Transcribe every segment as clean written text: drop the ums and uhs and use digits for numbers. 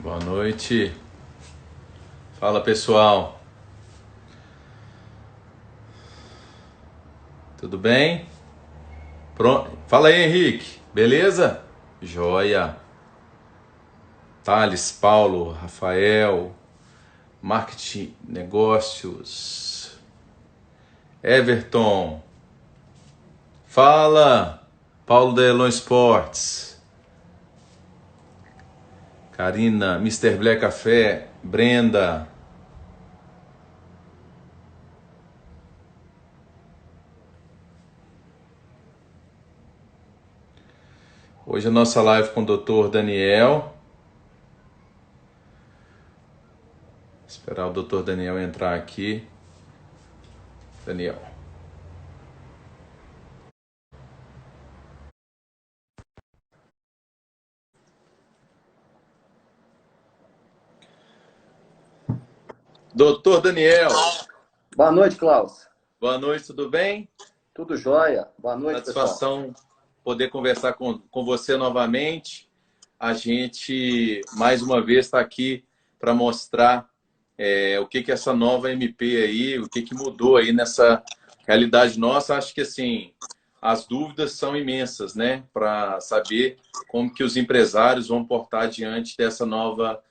Boa noite. Fala, pessoal. Tudo bem? Pronto. Fala aí, Henrique. Beleza? Joia. Thales, Paulo, Rafael, Marketing, Negócios, Everton. Fala, Paulo da Elon Sports. Karina, Mr. Black Café, Brenda. Hoje a nossa live com o Dr. Daniel. Esperar o Dr. Daniel entrar aqui. Daniel. Doutor Daniel. Boa noite, Klaus. Boa noite, tudo bem? Tudo jóia. Boa noite, Satisfação pessoal. poder conversar com você novamente. A gente, mais uma vez, está aqui para mostrar o que essa nova MP aí, o que mudou aí nessa realidade nossa. Acho que, assim, as dúvidas são imensas, né? Para saber como que os empresários vão portar diante dessa nova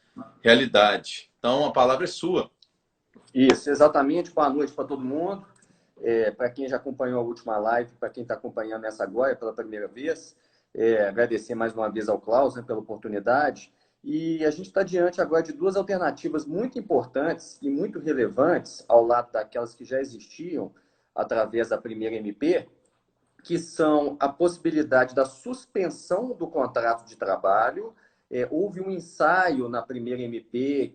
realidade. Então, a palavra é sua. Isso, exatamente. Boa noite para todo mundo. Para quem já acompanhou a última live, para quem está acompanhando essa agora pela primeira vez, agradecer mais uma vez ao Klaus, né, pela oportunidade. E a gente está diante agora de duas alternativas muito importantes e muito relevantes ao lado daquelas que já existiam através da primeira MP, que são a possibilidade da suspensão do contrato de trabalho. Houve um ensaio na primeira MP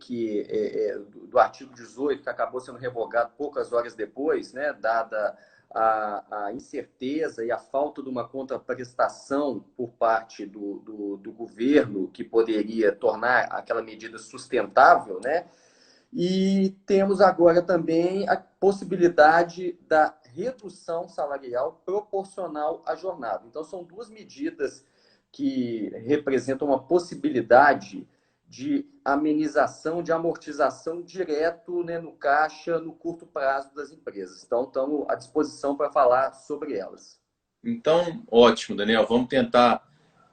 do artigo 18, que acabou sendo revogado poucas horas depois, né, dada a incerteza e a falta de uma contraprestação por parte do governo, que poderia tornar aquela medida sustentável, né? E temos agora também a possibilidade da redução salarial proporcional à jornada. Então, são duas medidas que representam uma possibilidade de amenização, de amortização direto, né, no caixa, no curto prazo das empresas. Então, estamos à disposição para falar sobre elas. Então, ótimo, Daniel. Vamos tentar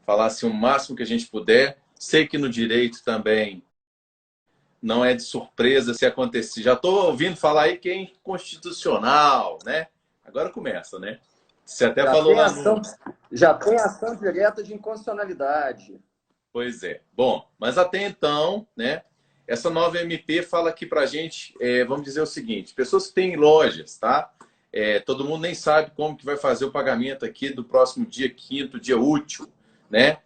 falar assim, o máximo que a gente puder. Sei que no direito também não é de surpresa se acontecer. Já estou ouvindo falar aí que é inconstitucional, né? Agora começa, né? Você até falou lá no... Já tem ação direta de inconstitucionalidade. Pois é. Bom, mas até então, né? Essa nova MP fala aqui para a gente, vamos dizer o seguinte, pessoas que têm lojas, tá? Todo mundo nem sabe como que vai fazer o pagamento aqui do próximo dia 5º, dia útil, né?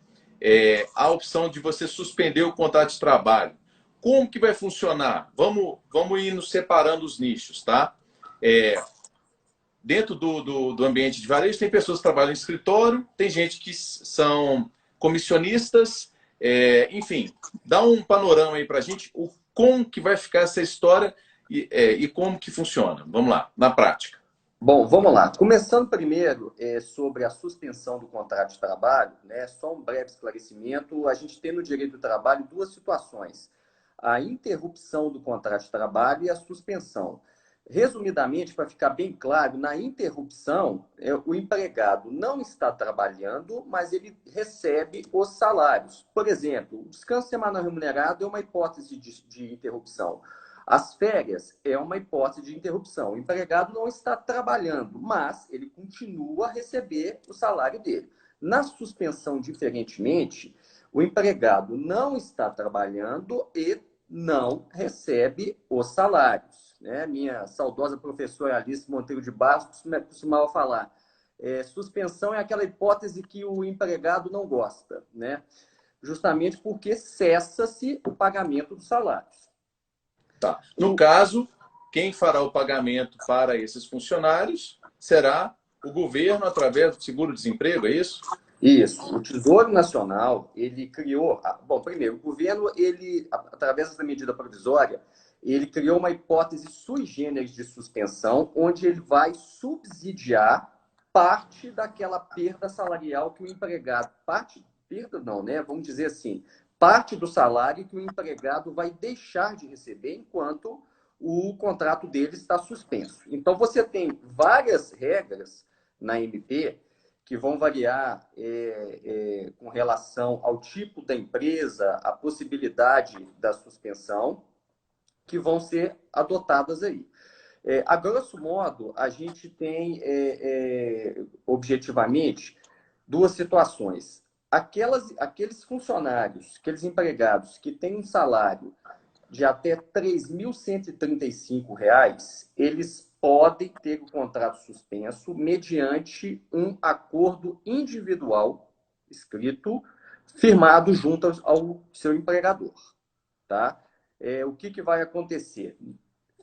A opção de você suspender o contrato de trabalho. Como que vai funcionar? Vamos ir nos separando os nichos, tá? Dentro do ambiente de varejo, tem pessoas que trabalham em escritório, tem gente que são comissionistas, enfim, dá um panorama aí para a gente, como que vai ficar essa história e como que funciona. Vamos lá, na prática. Bom, vamos lá. Começando primeiro sobre a suspensão do contrato de trabalho, né? Só um breve esclarecimento. A gente tem no direito do trabalho duas situações: a interrupção do contrato de trabalho e a suspensão. Resumidamente, para ficar bem claro, na interrupção, o empregado não está trabalhando, mas ele recebe os salários. Por exemplo, o descanso semanal remunerado é uma hipótese de interrupção. As férias é uma hipótese de interrupção. O empregado não está trabalhando, mas ele continua a receber o salário dele. Na suspensão, diferentemente, o empregado não está trabalhando e não recebe os salários. Né? Minha saudosa professora Alice Monteiro de Bastos costumava falar: suspensão é aquela hipótese que o empregado não gosta, né? Justamente porque cessa-se o pagamento dos salários. Tá. No caso, quem fará o pagamento para esses funcionários será o governo através do seguro-desemprego, é isso? Isso. O Tesouro Nacional, ele criou... Bom, primeiro, o governo, ele, através da medida provisória, ele criou uma hipótese sui generis de suspensão, onde ele vai subsidiar parte daquela perda salarial que o empregado... Perda não, né? Vamos dizer assim, parte do salário que o empregado vai deixar de receber enquanto o contrato dele está suspenso. Então, você tem várias regras na MP que vão variar com relação ao tipo da empresa, a possibilidade da suspensão, que vão ser adotadas aí. A grosso modo, a gente tem, objetivamente, duas situações. Aqueles funcionários, aqueles empregados que têm um salário de até R$ 3.135, eles podem ter o contrato suspenso mediante um acordo individual escrito, firmado junto ao seu empregador. Tá? O que vai acontecer?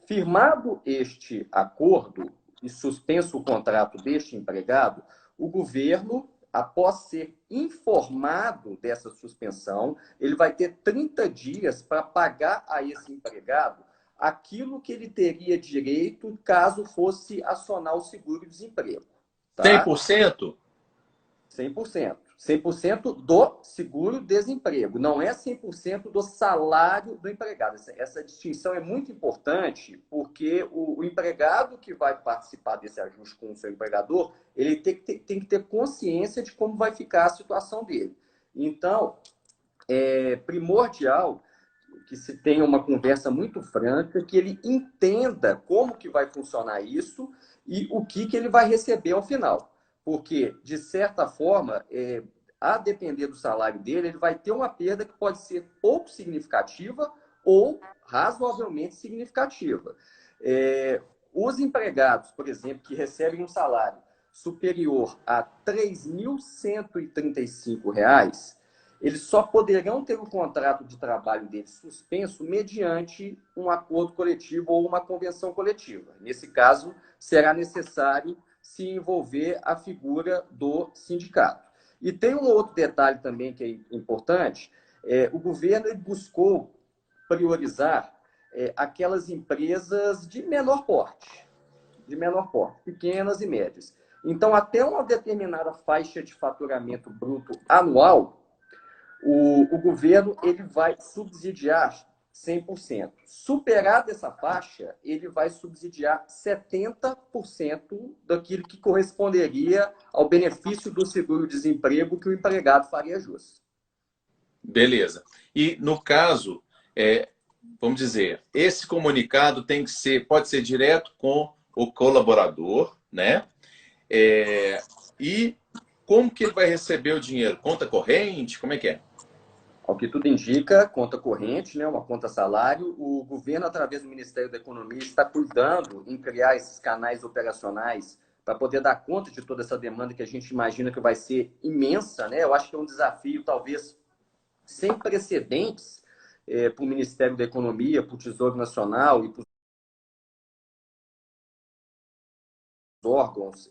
Firmado este acordo e suspenso o contrato deste empregado, o governo, após ser informado dessa suspensão, ele vai ter 30 dias para pagar a esse empregado aquilo que ele teria direito caso fosse acionar o seguro-desemprego. Tá? 100%? 100%. 100% do seguro-desemprego, não é 100% do salário do empregado. Essa distinção é muito importante, porque o empregado que vai participar desse ajuste com o seu empregador, ele tem que ter consciência de como vai ficar a situação dele. Então, é primordial que se tenha uma conversa muito franca, que ele entenda como que vai funcionar isso e o que ele vai receber ao final. Porque, de certa forma, a depender do salário dele, ele vai ter uma perda que pode ser pouco significativa ou razoavelmente significativa. Os empregados, por exemplo, que recebem um salário superior a R$ 3.135, eles só poderão ter o contrato de trabalho deles suspenso mediante um acordo coletivo ou uma convenção coletiva. Nesse caso, será necessário se envolver a figura do sindicato. E tem um outro detalhe também que é importante, o governo buscou priorizar aquelas empresas de menor porte, pequenas e médias. Então, até uma determinada faixa de faturamento bruto anual, o governo ele vai subsidiar 100%. Superada essa faixa, ele vai subsidiar 70% daquilo que corresponderia ao benefício do seguro-desemprego que o empregado faria jus. Beleza. E, no caso, vamos dizer, esse comunicado pode ser direto com o colaborador, né? E como que ele vai receber o dinheiro? Conta corrente? Como é que é? Ao que tudo indica, conta corrente, né, uma conta salário, o governo, através do Ministério da Economia, está cuidando em criar esses canais operacionais para poder dar conta de toda essa demanda que a gente imagina que vai ser imensa, né? Eu acho que é um desafio, talvez, sem precedentes para o Ministério da Economia, para o Tesouro Nacional e para os órgãos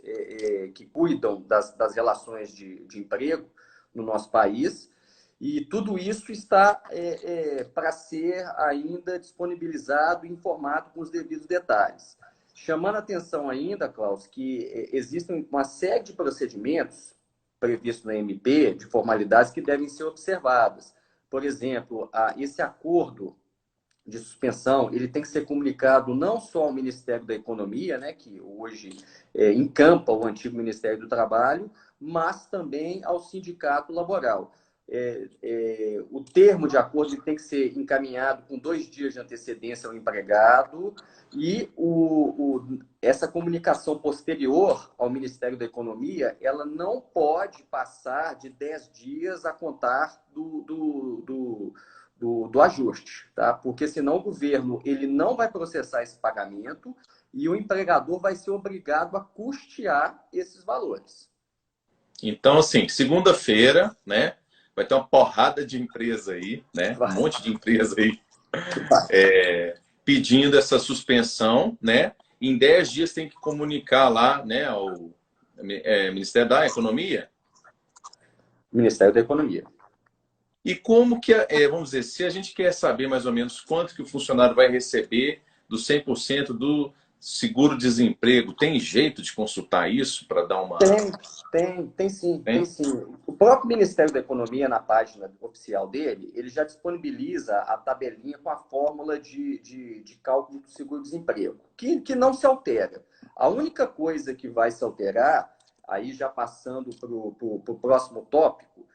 que cuidam das relações de emprego no nosso país. E tudo isso está para ser ainda disponibilizado e informado com os devidos detalhes. Chamando a atenção ainda, Klaus, que existem uma série de procedimentos previstos na MP, de formalidades que devem ser observadas. Por exemplo, esse acordo de suspensão, ele tem que ser comunicado não só ao Ministério da Economia, né, que hoje encampa o antigo Ministério do Trabalho, mas também ao sindicato laboral. O termo de acordo tem que ser encaminhado com 2 dias de antecedência ao empregado e essa comunicação posterior ao Ministério da Economia, ela não pode passar de 10 dias a contar do ajuste, tá? Porque senão o governo ele não vai processar esse pagamento e o empregador vai ser obrigado a custear esses valores. Então, assim, segunda-feira, né? Vai ter uma porrada de empresa aí, né? Um monte de empresa aí pedindo essa suspensão, né? Em 10 dias tem que comunicar lá, né, ao Ministério da Economia? Ministério da Economia. E como que, vamos dizer, se a gente quer saber mais ou menos quanto que o funcionário vai receber dos 100% seguro-desemprego, tem jeito de consultar isso para dar uma... Tem sim, tem sim. O próprio Ministério da Economia, na página oficial dele, ele já disponibiliza a tabelinha com a fórmula de cálculo do seguro-desemprego, que não se altera. A única coisa que vai se alterar, aí já passando para o próximo tópico,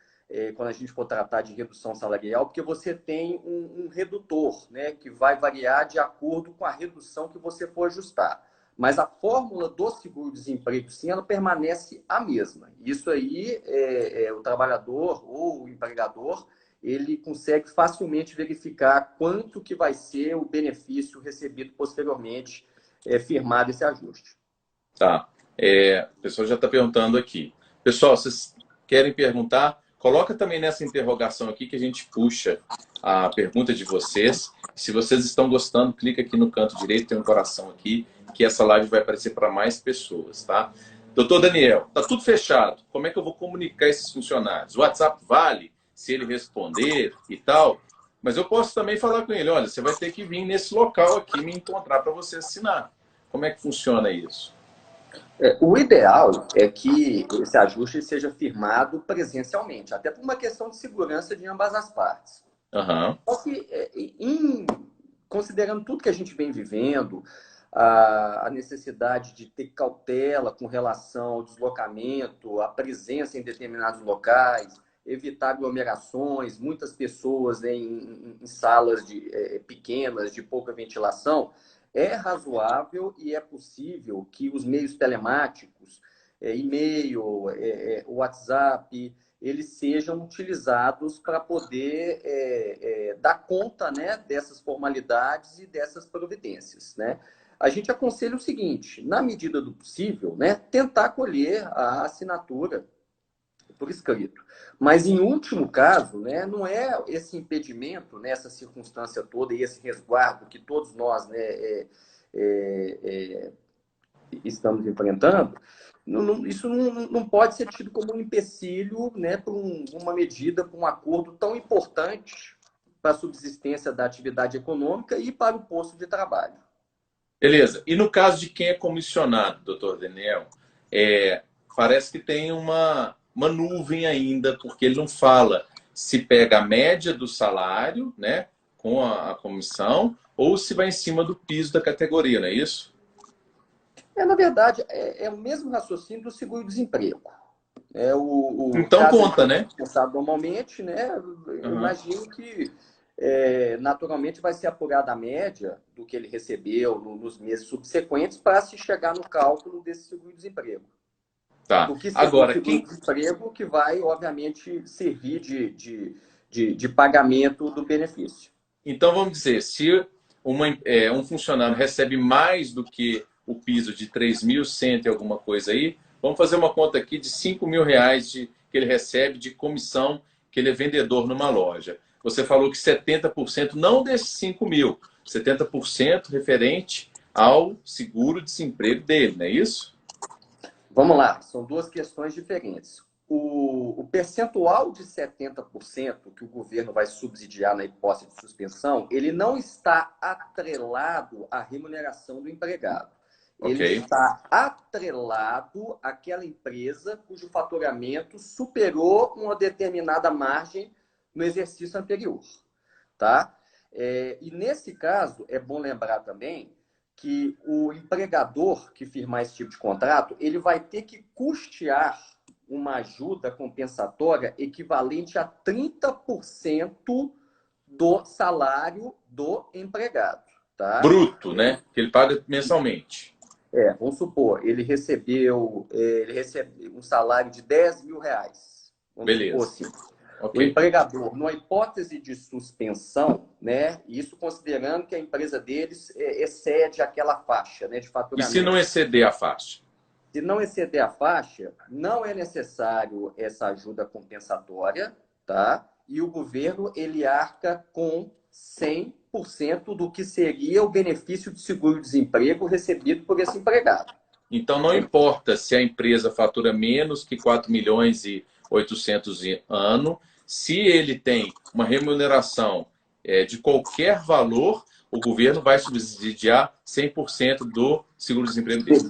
quando a gente for tratar de redução salarial, porque você tem um redutor, né, que vai variar de acordo com a redução que você for ajustar. Mas a fórmula do seguro-desemprego, sim, ela permanece a mesma. Isso aí, o trabalhador ou o empregador, ele consegue facilmente verificar quanto que vai ser o benefício recebido posteriormente, firmado esse ajuste. Tá. O pessoal já está perguntando aqui. Pessoal, vocês querem perguntar? Coloca também nessa interrogação aqui que a gente puxa a pergunta de vocês. Se vocês estão gostando, clica aqui no canto direito, tem um coração aqui, que essa live vai aparecer para mais pessoas, tá? Doutor Daniel, tá tudo fechado. Como é que eu vou comunicar esses funcionários? O WhatsApp vale se ele responder e tal, mas eu posso também falar com ele, olha, você vai ter que vir nesse local aqui me encontrar para você assinar. Como é que funciona isso? O ideal é que esse ajuste seja firmado presencialmente, até por uma questão de segurança de ambas as partes. Uhum. Só que, considerando tudo que a gente vem vivendo, a necessidade de ter cautela com relação ao deslocamento, a presença em determinados locais, evitar aglomerações, muitas pessoas, né, em salas pequenas, de pouca ventilação, é razoável e é possível que os meios telemáticos, e-mail, WhatsApp, eles sejam utilizados para poder dar conta, né, dessas formalidades e dessas providências, né? A gente aconselha o seguinte, na medida do possível, né, tentar colher a assinatura por escrito. Mas, em último caso, né, não é esse impedimento, né, essa circunstância toda e esse resguardo que todos nós, né, estamos enfrentando, isso não pode ser tido como um empecilho, né, para uma medida, para um acordo tão importante para a subsistência da atividade econômica e para o posto de trabalho. Beleza. E no caso de quem é comissionado, doutor Daniel, parece que tem uma nuvem ainda, porque ele não fala se pega a média do salário, né, com a comissão, ou se vai em cima do piso da categoria, não é isso? Na verdade, é o mesmo raciocínio do seguro-desemprego. Então conta, né? Pensado normalmente, né? Eu imagino que naturalmente vai ser apurada a média do que ele recebeu nos meses subsequentes para se chegar no cálculo desse seguro-desemprego. Tá. Porque Agora, o seguro-desemprego que vai, obviamente, servir de pagamento do benefício. Então, vamos dizer, se um funcionário recebe mais do que o piso de 3.100 e alguma coisa aí, vamos fazer uma conta aqui de R$ 5.000 que ele recebe de comissão, que ele é vendedor numa loja. Você falou que 70% não desses 5.000, 70% referente ao seguro-desemprego dele, não é isso? Vamos lá, são duas questões diferentes. O percentual de 70% que o governo vai subsidiar na hipótese de suspensão, ele não está atrelado à remuneração do empregado. Ele está atrelado àquela empresa cujo faturamento superou uma determinada margem no exercício anterior. Tá? E nesse caso, é bom lembrar também que o empregador que firmar esse tipo de contrato, ele vai ter que custear uma ajuda compensatória equivalente a 30% do salário do empregado. Tá? Bruto, né? Que ele paga mensalmente. Vamos supor, ele recebe um salário de R$10.000. Beleza. Supor, assim. O empregador, numa hipótese de suspensão, né, isso considerando que a empresa deles excede aquela faixa, né, de faturamento. E se não exceder a faixa? Se não exceder a faixa, não é necessário essa ajuda compensatória, tá? E o governo, ele arca com 100% do que seria o benefício de seguro-desemprego recebido por esse empregado. Então, não importa se a empresa fatura menos que 4.800.000 ano, se ele tem uma remuneração de qualquer valor, o governo vai subsidiar 100% do seguro-desemprego dele.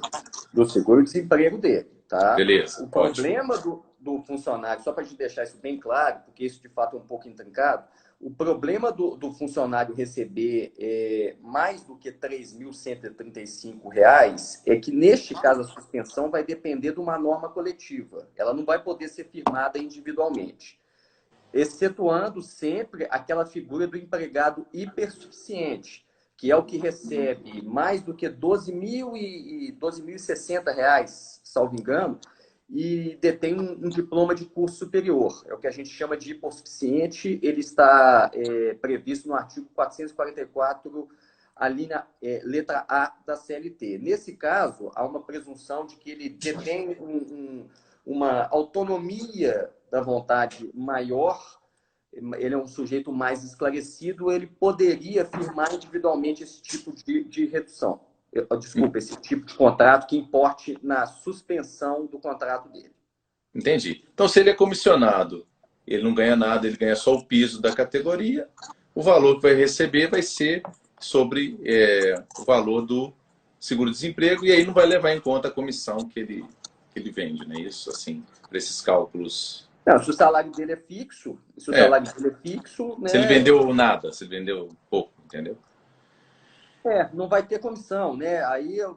Do seguro-desemprego dele, tá? Beleza, O ótimo. problema do funcionário, só para a gente deixar isso bem claro, porque isso de fato é um pouco intrincado, o problema do funcionário receber mais do que R$ 3.135 é que, neste caso, a suspensão vai depender de uma norma coletiva. Ela não vai poder ser firmada individualmente, excetuando sempre aquela figura do empregado hipersuficiente, que é o que recebe mais do que R$ 12.060, salvo engano, e detém um diploma de curso superior. É o que a gente chama de hipossuficiente. Ele está previsto no artigo 444, a linha letra A da CLT. Nesse caso, há uma presunção de que ele detém uma autonomia da vontade maior, ele é um sujeito mais esclarecido, ele poderia firmar individualmente esse tipo de redução. Desculpa, esse tipo de contrato que importe na suspensão do contrato dele. Entendi. Então, se ele é comissionado, ele não ganha nada, ele ganha só o piso da categoria, o valor que vai receber vai ser sobre o valor do seguro-desemprego, e aí não vai levar em conta a comissão que ele vende, não é isso? Assim, para esses cálculos. Não, se o salário dele é fixo, né? Se ele vendeu nada, se ele vendeu pouco, entendeu? Não vai ter comissão, né? Aí a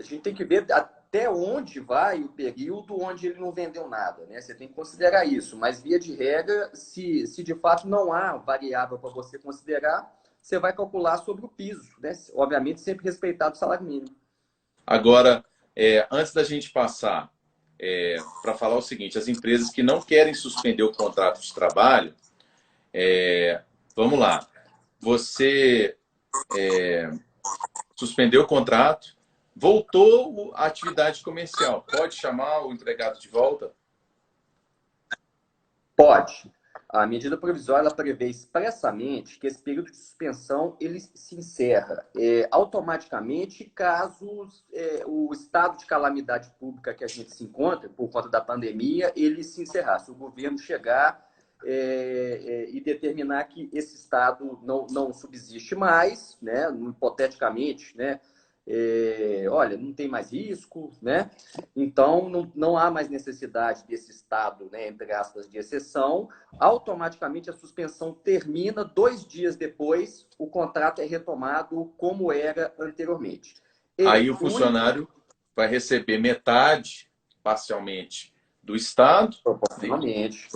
gente tem que ver até onde vai o período onde ele não vendeu nada, né? Você tem que considerar isso, mas via de regra, se de fato não há variável para você considerar, você vai calcular sobre o piso, né? Obviamente sempre respeitado o salário mínimo. Agora, antes da gente passar para falar o seguinte, as empresas que não querem suspender o contrato de trabalho, vamos lá, você suspendeu o contrato, voltou à atividade comercial, pode chamar o empregado de volta? Pode. A medida provisória ela prevê expressamente que esse período de suspensão ele se encerra automaticamente caso o estado de calamidade pública que a gente se encontra, por conta da pandemia, ele se encerrar. Se o governo chegar e determinar que esse estado não subsiste mais, né, hipoteticamente, né, olha, não tem mais risco, né? Então não há mais necessidade desse estado, né, entre aspas, de exceção. Automaticamente a suspensão termina, 2 dias depois o contrato é retomado como era anteriormente. Aí o funcionário vai receber metade, parcialmente, do Estado. Proporcionalmente.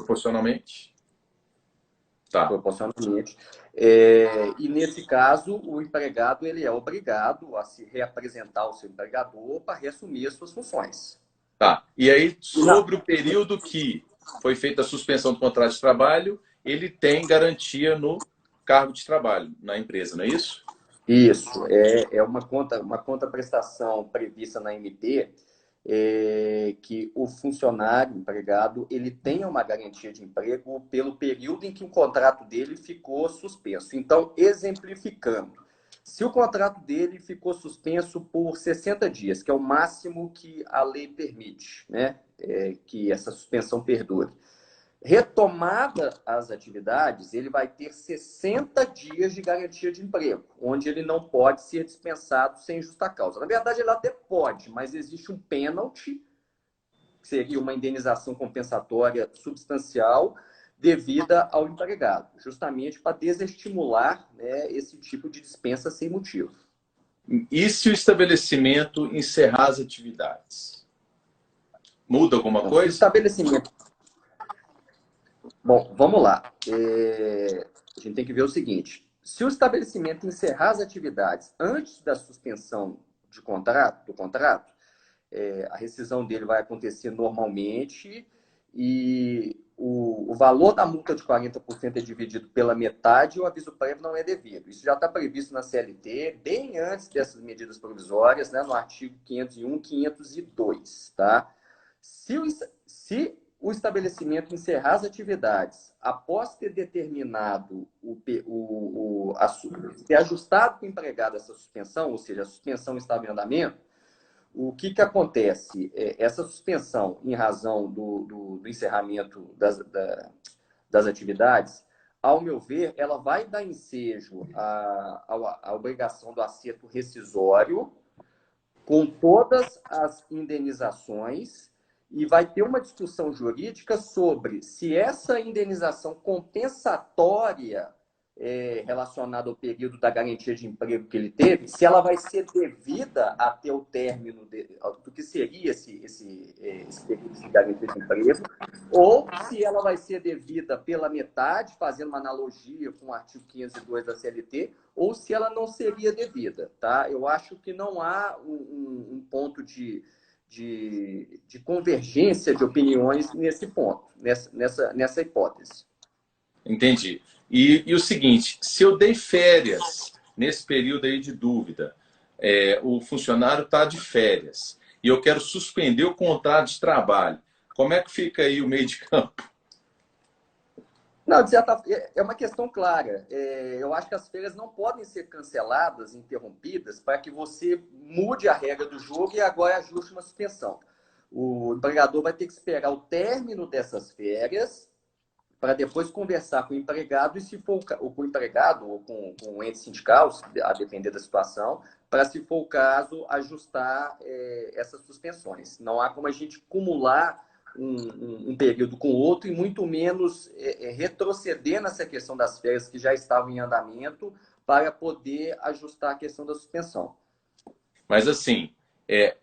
Tá. Proporcionalmente. E nesse caso, o empregado ele é obrigado a se reapresentar ao seu empregador para reassumir as suas funções. Tá. E aí, sobre o período que foi feita a suspensão do contrato de trabalho, ele tem garantia no cargo de trabalho na empresa, não é isso? Isso. É uma contraprestação prevista na MP, que o funcionário, empregado, ele tenha uma garantia de emprego pelo período em que o contrato dele ficou suspenso. Então, exemplificando, se o contrato dele ficou suspenso por 60 dias, que é o máximo que a lei permite, né? Que essa suspensão perdure. Retomada as atividades, ele vai ter 60 dias de garantia de emprego, onde ele não pode ser dispensado sem justa causa. Na verdade, ele até pode, mas existe um pênalti, que seria uma indenização compensatória substancial, devida ao empregado, justamente para desestimular, né, esse tipo de dispensa sem motivo. E se o estabelecimento encerrar as atividades? Muda alguma coisa? O estabelecimento... Bom, vamos lá. A gente tem que ver o seguinte. Se o estabelecimento encerrar as atividades antes da suspensão do contrato, a rescisão dele vai acontecer normalmente e o valor da multa de 40% é dividido pela metade e o aviso prévio não é devido. Isso já está previsto na CLT, bem antes dessas medidas provisórias, né, no artigo 501 e 502. Tá? Se o estabelecimento encerrar as atividades após ter determinado ter ajustado com o empregado essa suspensão, ou seja, a suspensão estava em andamento, o que acontece? Essa suspensão, em razão do encerramento das atividades, ao meu ver, ela vai dar ensejo à obrigação do acerto rescisório com todas as indenizações e vai ter uma discussão jurídica sobre se essa indenização compensatória relacionada ao período da garantia de emprego que ele teve, se ela vai ser devida até o término do que seria esse período de garantia de emprego, ou se ela vai ser devida pela metade, fazendo uma analogia com o artigo 502 da CLT, ou se ela não seria devida. Tá? Eu acho que não há um ponto de convergência de opiniões nesse ponto, nessa hipótese. Entendi. E o seguinte, se eu dei férias nesse período aí de dúvida, o funcionário está de férias e eu quero suspender o contrato de trabalho, como é que fica aí o meio de campo? Não, é uma questão clara. Eu acho que as férias não podem ser canceladas, interrompidas, para que você mude a regra do jogo e agora ajuste uma suspensão. O empregador vai ter que esperar o término dessas férias para depois conversar com o empregado e se for com o empregado ou com o ente sindical, a depender da situação, para, se for o caso, ajustar essas suspensões. Não há como a gente acumular um período com o outro e muito menos retroceder nessa questão das férias que já estavam em andamento para poder ajustar a questão da suspensão. Mas assim,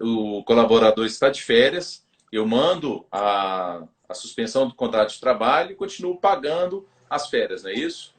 o colaborador está de férias, eu mando a suspensão do contrato de trabalho e continuo pagando as férias, não é isso?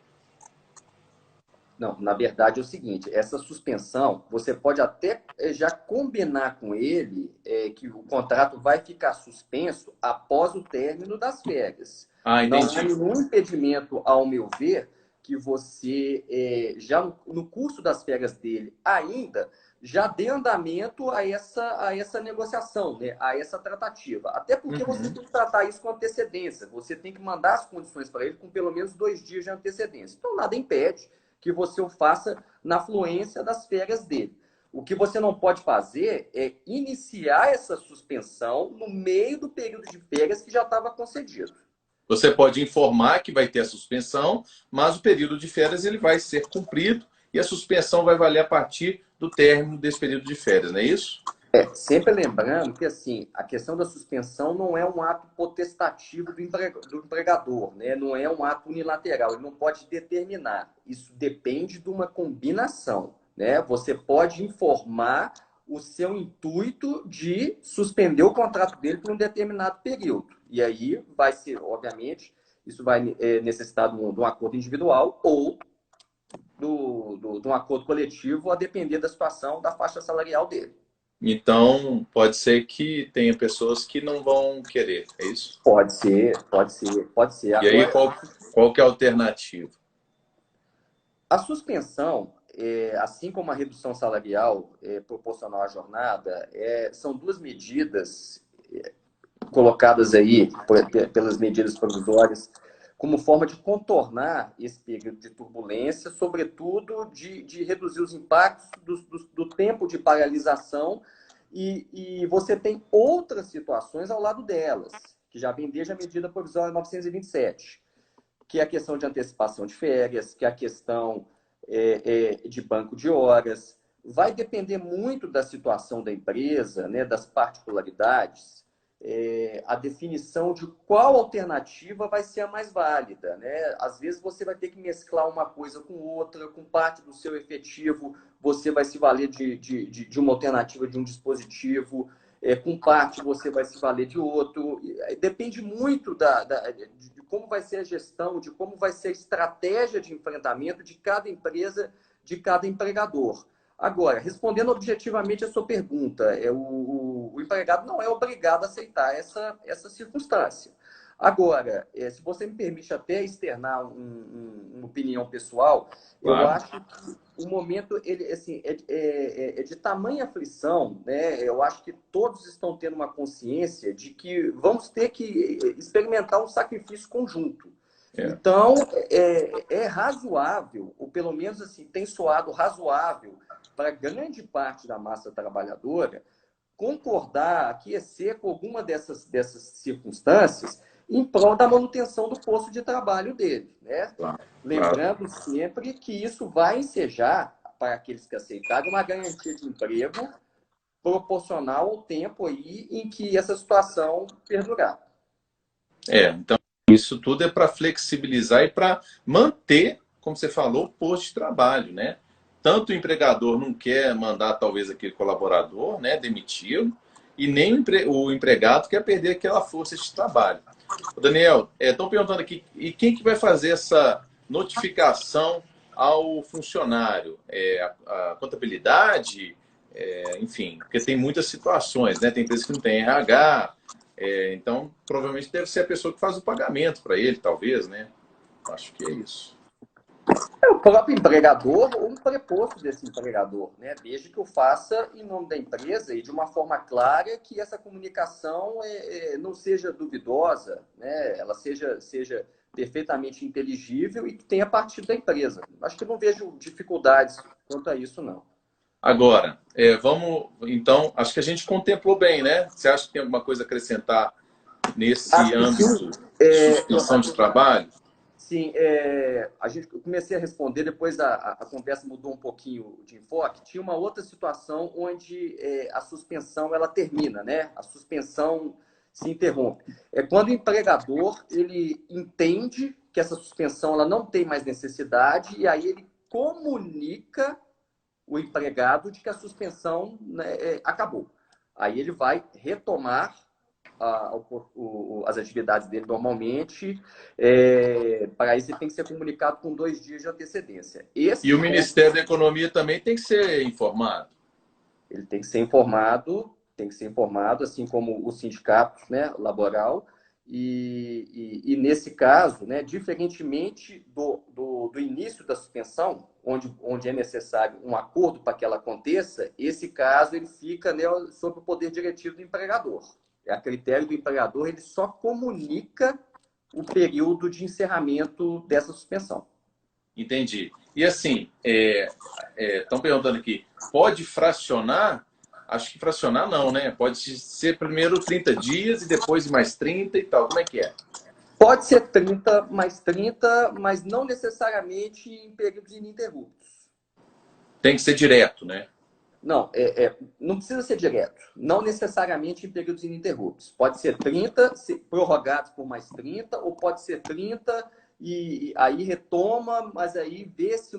Não, na verdade é o seguinte, essa suspensão, você pode até já combinar com ele que o contrato vai ficar suspenso após o término das férias. Ah, Não entendi. há nenhum impedimento, ao meu ver, que você, já no curso das férias dele ainda, já dê andamento a essa negociação, né? A essa tratativa. Até porque você tem que tratar isso com antecedência. Você tem que mandar as condições para ele com pelo menos 2 dias de antecedência. Então, nada impede que você o faça na fluência das férias dele. O que você não pode fazer é iniciar essa suspensão no meio do período de férias que já estava concedido. Você pode informar que vai ter a suspensão, mas o período de férias ele vai ser cumprido e a suspensão vai valer a partir do término desse período de férias, não é isso? Sempre lembrando que assim, a questão da suspensão não é um ato potestativo do empregador, né? Não é um ato unilateral, ele não pode determinar. Isso depende de uma combinação, né? Você pode informar o seu intuito de suspender o contrato dele por um determinado período. E aí vai ser, obviamente, isso vai necessitar de um acordo individual ou de um acordo coletivo, a depender da situação da faixa salarial dele. Então, pode ser que tenha pessoas que não vão querer, é isso? Pode ser, pode ser, pode ser. E aí, Agora, qual que é a alternativa? a suspensão, assim como a redução salarial proporcional à jornada, são duas medidas colocadas aí pelas medidas provisórias como forma de contornar esse período de turbulência, sobretudo de reduzir os impactos do tempo de paralisação e você tem outras situações ao lado delas, que já vem desde a medida provisória 927, que é a questão de antecipação de férias, que é a questão de banco de horas. Vai depender muito da situação da empresa, né, das particularidades, a definição de qual alternativa vai ser a mais válida, né? Às vezes você vai ter que mesclar uma coisa com outra, com parte do seu efetivo você vai se valer de uma alternativa de um dispositivo, com parte você vai se valer de outro. Depende muito de como vai ser a gestão, de como vai ser a estratégia de enfrentamento de cada empresa, de cada empregador. Agora, respondendo objetivamente a sua pergunta, o empregado não é obrigado a aceitar essa circunstância. Agora, se você me permite até externar uma opinião pessoal, Claro. eu acho que o momento ele, assim, é de tamanha aflição, né? Eu acho que todos estão tendo uma consciência de que vamos ter que experimentar um sacrifício conjunto. Então, é razoável, ou pelo menos assim, tem soado razoável para grande parte da massa trabalhadora concordar, aquecer com alguma dessas circunstâncias em prol da manutenção do posto de trabalho dele, né? Claro, claro. Lembrando sempre que isso vai ensejar, para aqueles que aceitarem, uma garantia de emprego proporcional ao tempo aí em que essa situação perdurar. Então isso tudo é para flexibilizar e para manter, como você falou, o posto de trabalho, né? Tanto o empregador não quer mandar talvez aquele colaborador, né, demiti-lo, e nem o empregado quer perder aquela força de trabalho. Daniel, estão perguntando aqui, e quem que vai fazer essa notificação ao funcionário? A contabilidade? Enfim, porque tem muitas situações, né? Tem empresas que não tem RH, então provavelmente deve ser a pessoa que faz o pagamento para ele, talvez, né? Acho que é isso. É o próprio empregador ou um preposto desse empregador, né? Desde que o faça em nome da empresa e de uma forma clara, que essa comunicação não seja duvidosa, né? Ela seja perfeitamente inteligível e que tenha partido da empresa. Acho que não vejo dificuldades quanto a isso, não. Agora, vamos, então, acho que a gente contemplou bem, né? Você acha que tem alguma coisa a acrescentar nesse Acho que âmbito sim. de suspensão de trabalho? Sim, eu comecei a responder, depois a conversa mudou um pouquinho de enfoque. Tinha uma outra situação onde a suspensão ela termina, né? A suspensão se interrompe. É quando o empregador ele entende que essa suspensão ela não tem mais necessidade e aí ele comunica o empregado de que a suspensão, né, acabou. Aí ele vai retomar as atividades dele normalmente. Para isso, ele tem que ser comunicado com 2 dias de antecedência. E o Esse ponto, Ministério da Economia também tem que ser informado. ele tem que ser informado, assim como o sindicato, né, laboral. E nesse caso, né, diferentemente do início da suspensão, onde é necessário um acordo para que ela aconteça, esse caso ele fica, né, sob o poder diretivo do empregador. A critério do empregador, ele só comunica o período de encerramento dessa suspensão. Entendi. E assim, estão perguntando aqui, pode fracionar? Acho que fracionar não, né? Pode ser primeiro 30 dias e depois mais 30 e tal. Como é que é? Pode ser 30 mais 30, mas não necessariamente em períodos ininterruptos. Tem que ser direto, né? Não, não precisa ser direto. Não necessariamente em períodos ininterruptos. Pode ser 30, prorrogados por mais 30, ou pode ser 30 e aí retoma, mas aí vê-se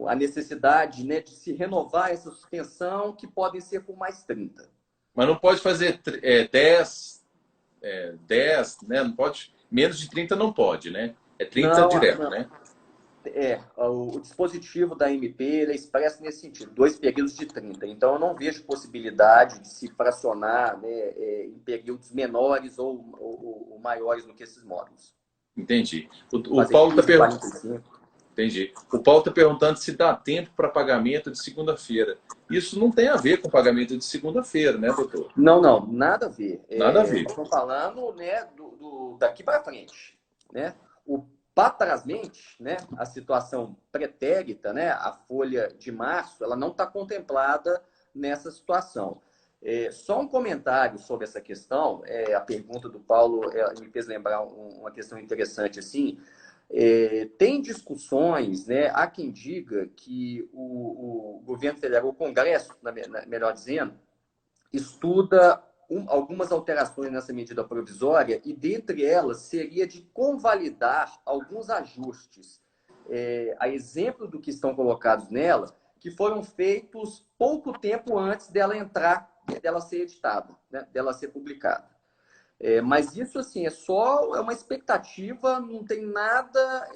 a necessidade, né, de se renovar essa suspensão, que podem ser por mais 30. Mas não pode fazer 10, né? Não pode, menos de 30 não pode, né? É 30 Não, direto, não. né? O dispositivo da MP ele é expresso nesse sentido, 2 períodos de 30. Então, eu não vejo possibilidade de se fracionar, né, em períodos menores ou maiores do que esses módulos. Entendi. O Fazer Paulo está 15, perguntando. 45. Entendi. O Paulo está perguntando se dá tempo para pagamento de segunda-feira. Isso não tem a ver com pagamento de segunda-feira, né, doutor? Não, nada a ver. Nada a ver. Nós estamos falando, né, daqui para frente, né? Para trásmente, né, a situação pretérita, né, a folha de março, ela não está contemplada nessa situação. Só um comentário sobre essa questão, a pergunta do Paulo me fez lembrar uma questão interessante assim. Tem discussões, né? Há quem diga que o governo federal, o Congresso, melhor dizendo, estuda algumas alterações nessa medida provisória e, dentre elas, seria de convalidar alguns ajustes, a exemplo do que estão colocados nela, que foram feitos pouco tempo antes dela entrar, dela ser editada, né? Dela ser publicada. Mas isso, assim, é uma expectativa, não tem nada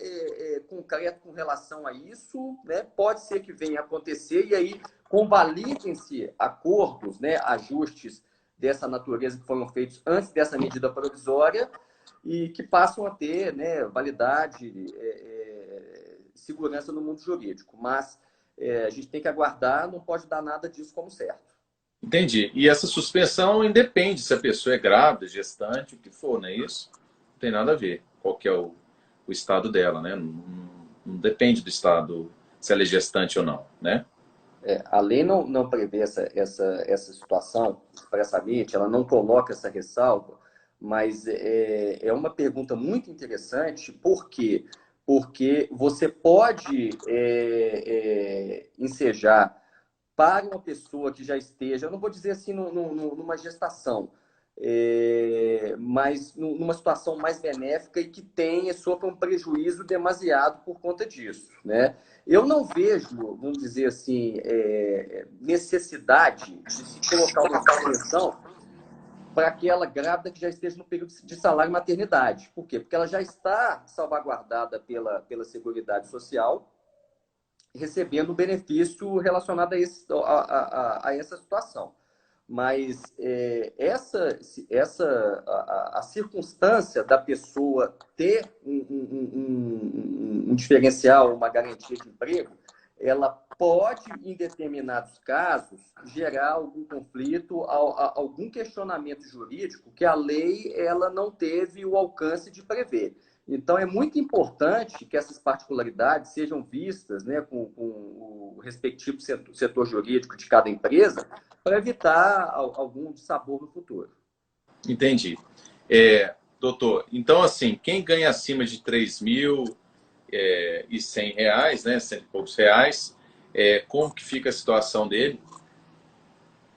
concreto com relação a isso, né? Pode ser que venha a acontecer e aí convalidem-se acordos, né, ajustes dessa natureza que foram feitos antes dessa medida provisória e que passam a ter, né, validade, segurança no mundo jurídico. Mas a gente tem que aguardar, não pode dar nada disso como certo. Entendi. E essa suspensão independe se a pessoa é grávida, gestante, o que for, não é isso? Não tem nada a ver qual que é o estado dela, né? Não depende do estado, se ela é gestante ou não, né? A lei não prevê essa situação expressamente, ela não coloca essa ressalva, Mas é uma pergunta muito interessante, por quê? Porque você pode ensejar para uma pessoa que já esteja, eu não vou dizer assim numa gestação, mas numa situação mais benéfica e que tenha, sofra um prejuízo demasiado por conta disso, né? Eu não vejo, vamos dizer assim, necessidade de se colocar uma suspensão para aquela grávida que já esteja no período de salário e maternidade. Por quê? Porque ela já está salvaguardada pela Seguridade Social, recebendo benefício relacionado a essa situação. Mas a circunstância da pessoa ter um diferencial, uma garantia de emprego, ela pode, em determinados casos, gerar algum conflito, algum questionamento jurídico que a lei ela não teve o alcance de prever. Então, é muito importante que essas particularidades sejam vistas, né, com o respectivo setor jurídico de cada empresa, para evitar algum dissabor no futuro. Entendi. Doutor, então, assim, quem ganha acima de R$ 3.100, né, cento e poucos reais, como que fica a situação dele?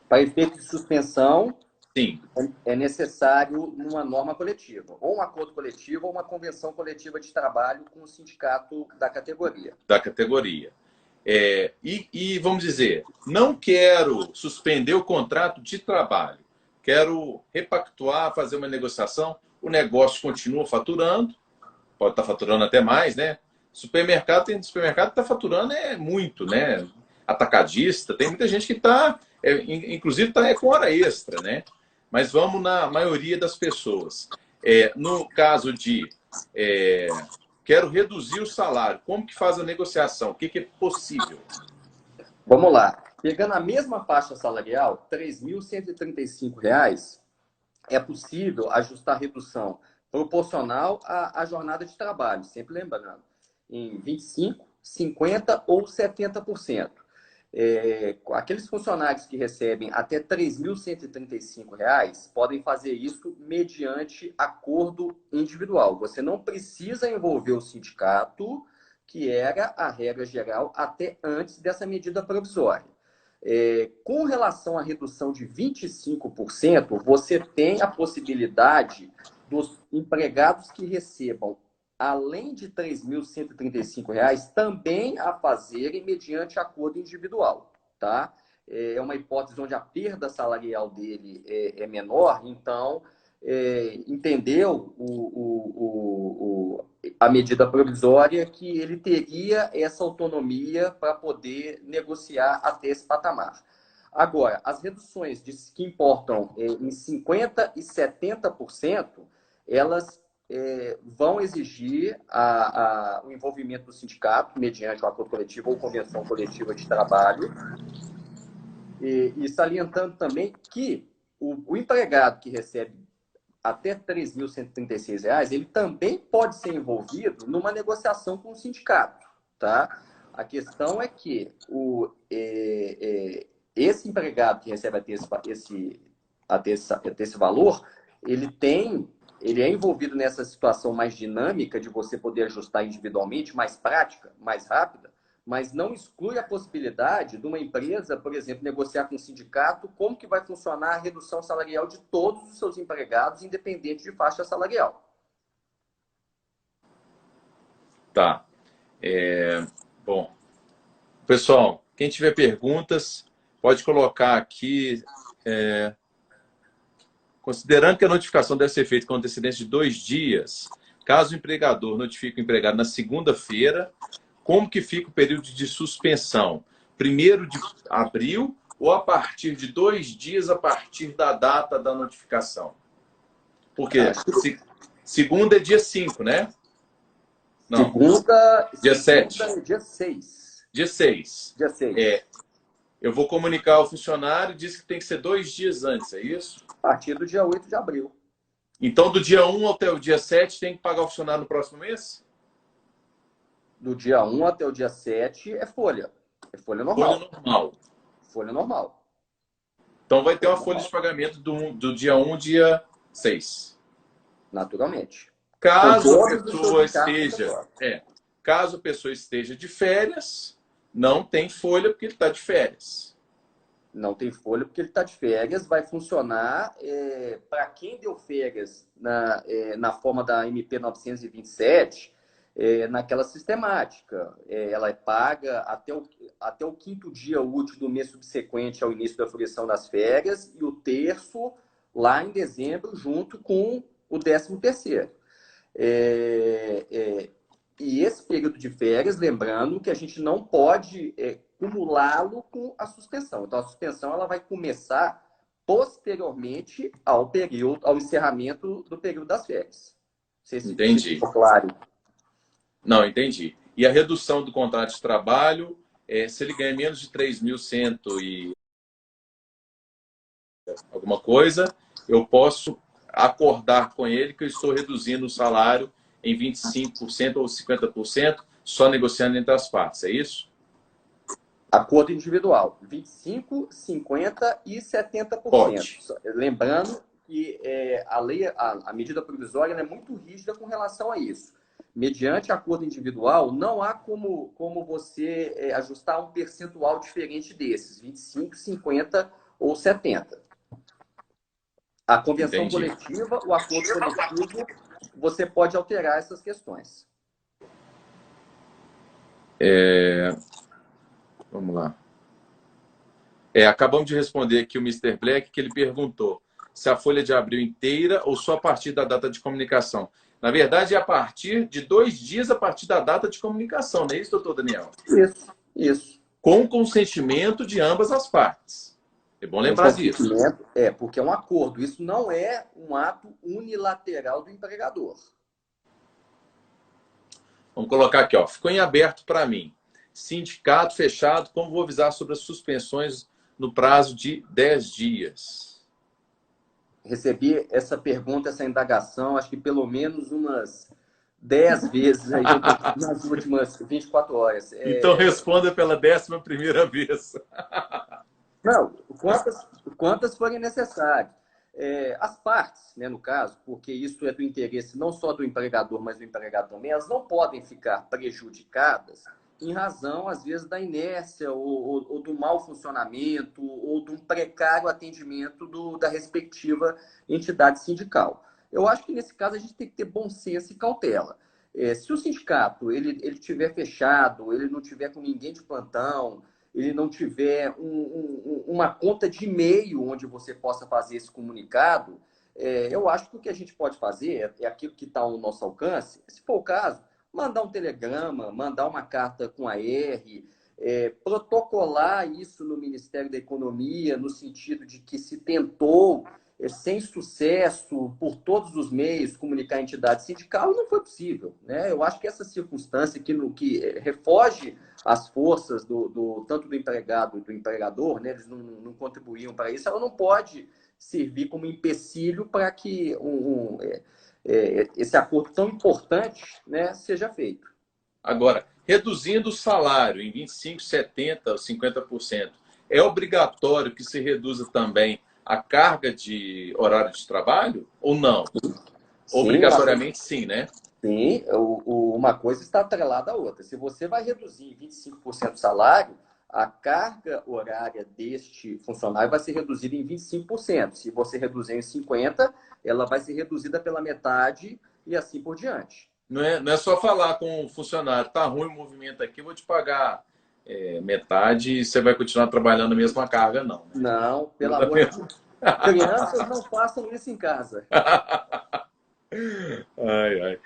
Para efeito de suspensão, Sim, é necessário uma norma coletiva, ou um acordo coletivo, ou uma convenção coletiva de trabalho com o sindicato da categoria. da categoria. E vamos dizer, não quero suspender o contrato de trabalho, quero repactuar, fazer uma negociação, o negócio continua faturando, pode estar faturando até mais, né? Supermercado, tem supermercado que está faturando muito, né? Atacadista, tem muita gente que está, inclusive está com hora extra, né? Mas vamos na maioria das pessoas. No caso de quero reduzir o salário, como que faz a negociação? O que é possível? Vamos lá. Pegando a mesma faixa salarial, R$ 3.135, é possível ajustar a redução proporcional à jornada de trabalho, sempre lembrando, em 25%, 50% ou 70%. Aqueles funcionários que recebem até R$ 3.135 podem fazer isso mediante acordo individual. Você não precisa envolver o sindicato, que era a regra geral até antes dessa medida provisória. Com relação à redução de 25%, você tem a possibilidade dos empregados que recebam, além de R$ 3.135, também a fazerem mediante acordo individual. Tá? É uma hipótese onde a perda salarial dele é menor, então entendeu a medida provisória que ele teria essa autonomia para poder negociar até esse patamar. Agora, as reduções que importam em 50% e 70%, elas vão exigir o envolvimento do sindicato, mediante o acordo coletivo ou convenção coletiva de trabalho, e salientando também que o empregado que recebe até R$ 3.136, ele também pode ser envolvido numa negociação com o sindicato. Tá? A questão é que esse empregado que recebe até esse valor, ele é envolvido nessa situação mais dinâmica de você poder ajustar individualmente, mais prática, mais rápida, mas não exclui a possibilidade de uma empresa, por exemplo, negociar com o sindicato como que vai funcionar a redução salarial de todos os seus empregados, independente de faixa salarial. Tá. Bom, pessoal, quem tiver perguntas, pode colocar aqui. Considerando que a notificação deve ser feita com antecedência de 2 dias, caso o empregador notifique o empregado na segunda-feira, como que fica o período de suspensão? 1º de abril ou a partir de 2 dias a partir da data da notificação? Porque segunda é dia 5, né? Não. Segunda dia 7. É dia 6. Dia 6. Dia 6. Eu vou comunicar ao funcionário, diz que tem que ser 2 dias antes, é isso? A partir do dia 8 de abril. Então, do dia 1 até o dia 7, tem que pagar o funcionário no próximo mês? Do dia 1 até o dia 7 é folha. É folha normal. Folha normal. Folha normal. Então vai ter uma folha de pagamento do dia 1 ao dia 6. naturalmente. Com Caso a todos os seus pessoa encargos esteja, obrigatórios. caso a pessoa esteja de férias, não tem folha porque ele está de férias. Não tem folha porque ele está de férias, vai funcionar para quem deu férias na forma da MP 927, naquela sistemática. Ela é paga até o quinto dia útil do mês subsequente ao início da fruição das férias e o terço lá em dezembro, junto com o 13º. E esse período de férias, lembrando que a gente não pode cumulá-lo com a suspensão. Então, a suspensão ela vai começar posteriormente ao encerramento do período das férias. Não sei se Entendi. ficou claro. Não, entendi. E a redução do contrato de trabalho, se ele ganha menos de 3.100 e alguma coisa, eu posso acordar com ele que eu estou reduzindo o salário em 25% ou 50%, só negociando entre as partes, é isso? Acordo individual, 25%, 50% e 70%. Pode. Lembrando que a medida provisória é muito rígida com relação a isso. Mediante acordo individual, não há como você ajustar um percentual diferente desses, 25%, 50% ou 70%. A convenção Entendi. coletiva, o acordo coletivo, você pode alterar essas questões. Vamos lá. Acabamos de responder aqui o Mr. Black, que ele perguntou se a folha de abril inteira ou só a partir da data de comunicação. Na verdade, é a partir de 2 dias a partir da data de comunicação, não é isso, doutor Daniel? Isso. Com consentimento de ambas as partes. É bom lembrar disso. Porque é um acordo. Isso não é um ato unilateral do empregador. Vamos colocar aqui, ó. Ficou em aberto para mim. Sindicato fechado, como vou avisar sobre as suspensões no prazo de 10 dias? Recebi essa pergunta, essa indagação, acho que pelo menos umas 10 vezes aí nas últimas 24 horas. Então responda pela 11ª vez. Não, quantas forem necessárias. As partes, né, no caso, porque isso é do interesse não só do empregador, mas do empregado também, elas não podem ficar prejudicadas em razão, às vezes, da inércia ou do mau funcionamento ou de um precário atendimento da respectiva entidade sindical. Eu acho que, nesse caso, a gente tem que ter bom senso e cautela. Se o sindicato ele tiver fechado, ele não tiver com ninguém de plantão, ele não tiver uma conta de e-mail onde você possa fazer esse comunicado, eu acho que o que a gente pode fazer é aquilo que está ao nosso alcance, se for o caso, mandar um telegrama, mandar uma carta com a R, protocolar isso no Ministério da Economia, no sentido de que se tentou, sem sucesso, por todos os meios, comunicar a entidade sindical e não foi possível. Né? Eu acho que essa circunstância que refoge as forças tanto do empregado e do empregador, né? Eles não contribuíam para isso, ela não pode servir como empecilho para que esse acordo tão importante, né, seja feito. Agora, reduzindo o salário em 25%, 70% ou 50%, é obrigatório que se reduza também a carga de horário de trabalho ou não? Sim, obrigatoriamente sim, né? Sim, uma coisa está atrelada à outra. Se você vai reduzir em 25% o salário, a carga horária deste funcionário vai ser reduzida em 25%. Se você reduzir em 50%, ela vai ser reduzida pela metade e assim por diante. Não é só falar com o funcionário, tá ruim o movimento aqui, vou te pagar metade e você vai continuar trabalhando a mesma carga, não. Né? Não, pelo amor de Deus. Crianças não façam isso em casa. Ai.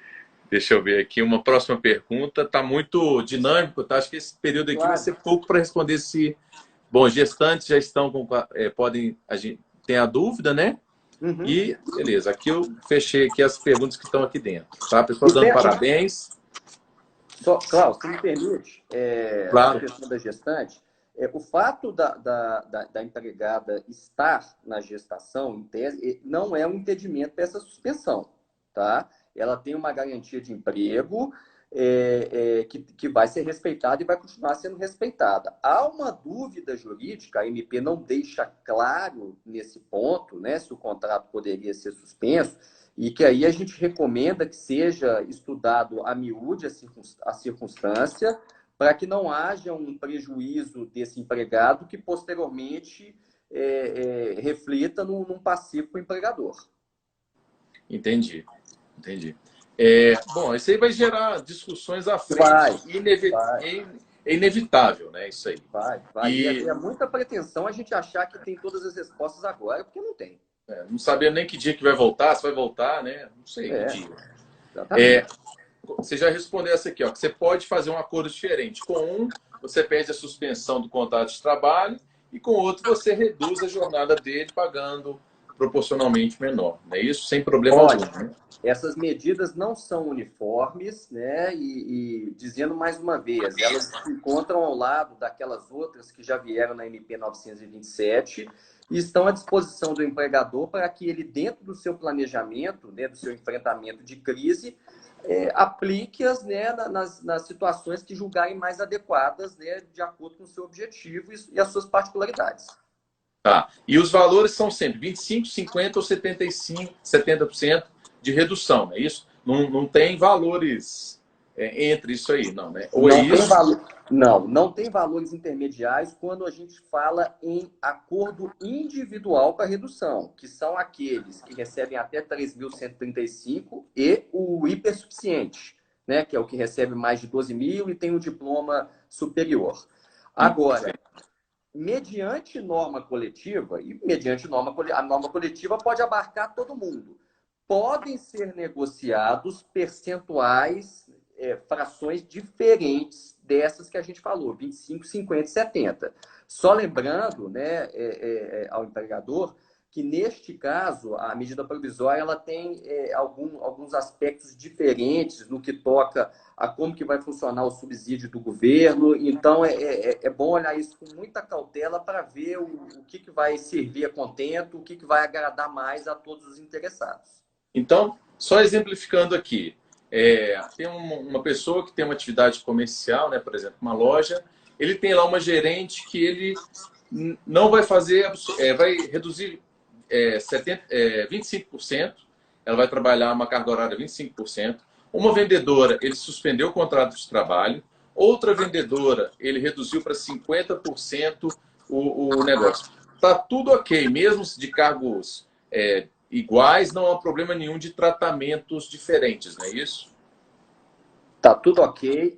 Deixa eu ver aqui uma próxima pergunta. Está muito dinâmico, tá? Acho que esse período aqui vai ser pouco para responder se. Bom, gestantes já estão com. Podem. A gente tem a dúvida, né? Uhum. E beleza, aqui eu fechei aqui as perguntas que estão aqui dentro. Tá? Pessoal dando parabéns. Cláudio, se me permite, claro. a questão da gestante, o fato da empregada estar na gestação, em tese, não é um impedimento para essa suspensão, tá? Ela tem uma garantia de emprego que vai ser respeitada e vai continuar sendo respeitada. Há uma dúvida jurídica, a MP não deixa claro nesse ponto, né, se o contrato poderia ser suspenso, e que aí a gente recomenda que seja estudado a miúde a circunstância, para que não haja um prejuízo desse empregado que posteriormente reflita num passivo para o empregador. Entendi, entendi. Bom, isso aí vai gerar discussões à frente. Vai, vai, É inevitável, né? Isso aí. vai. E E é muita pretensão a gente achar que tem todas as respostas agora, porque não tem. não sabendo nem que dia que vai voltar, se vai voltar, né? Não sei que dia. Exatamente. Você já respondeu essa aqui, ó, que você pode fazer um acordo diferente. Com um, você pede a suspensão do contrato de trabalho e com outro você reduz a jornada dele pagando proporcionalmente menor. Não é isso? Sem problema algum. Né? Essas medidas não são uniformes, né? E dizendo mais uma vez, elas se encontram ao lado daquelas outras que já vieram na MP 927 e estão à disposição do empregador para que ele, dentro do seu planejamento, né, do seu enfrentamento de crise, aplique-as, né, nas situações que julgarem mais adequadas, né, de acordo com o seu objetivo e as suas particularidades. Tá. E os valores são sempre 25, 50 ou 75, 70% de redução, não é isso? Não tem valores entre isso aí, não, né? Ou não é isso? Não tem valores intermediários quando a gente fala em acordo individual para redução, que são aqueles que recebem até 3.135 e o hipersuficiente, né, que é o que recebe mais de 12 mil e tem um diploma superior. Agora, mediante norma coletiva, a norma coletiva pode abarcar todo mundo, podem ser negociados percentuais, frações diferentes dessas que a gente falou, 25, 50 e 70. Só lembrando, né, ao empregador que, neste caso, a medida provisória ela tem alguns aspectos diferentes no que toca a como que vai funcionar o subsídio do governo. Então, é bom olhar isso com muita cautela para ver o que vai servir a contento, o que vai agradar mais a todos os interessados. Então, só exemplificando aqui, tem uma pessoa que tem uma atividade comercial, né, por exemplo, uma loja, ele tem lá uma gerente que ele não vai fazer, vai reduzir 25%, ela vai trabalhar uma carga horária 25%. Uma vendedora, ele suspendeu o contrato de trabalho. Outra vendedora, ele reduziu para 50% o negócio. Está tudo ok, mesmo de cargos iguais, não há problema nenhum de tratamentos diferentes, não é isso? Tá tudo ok.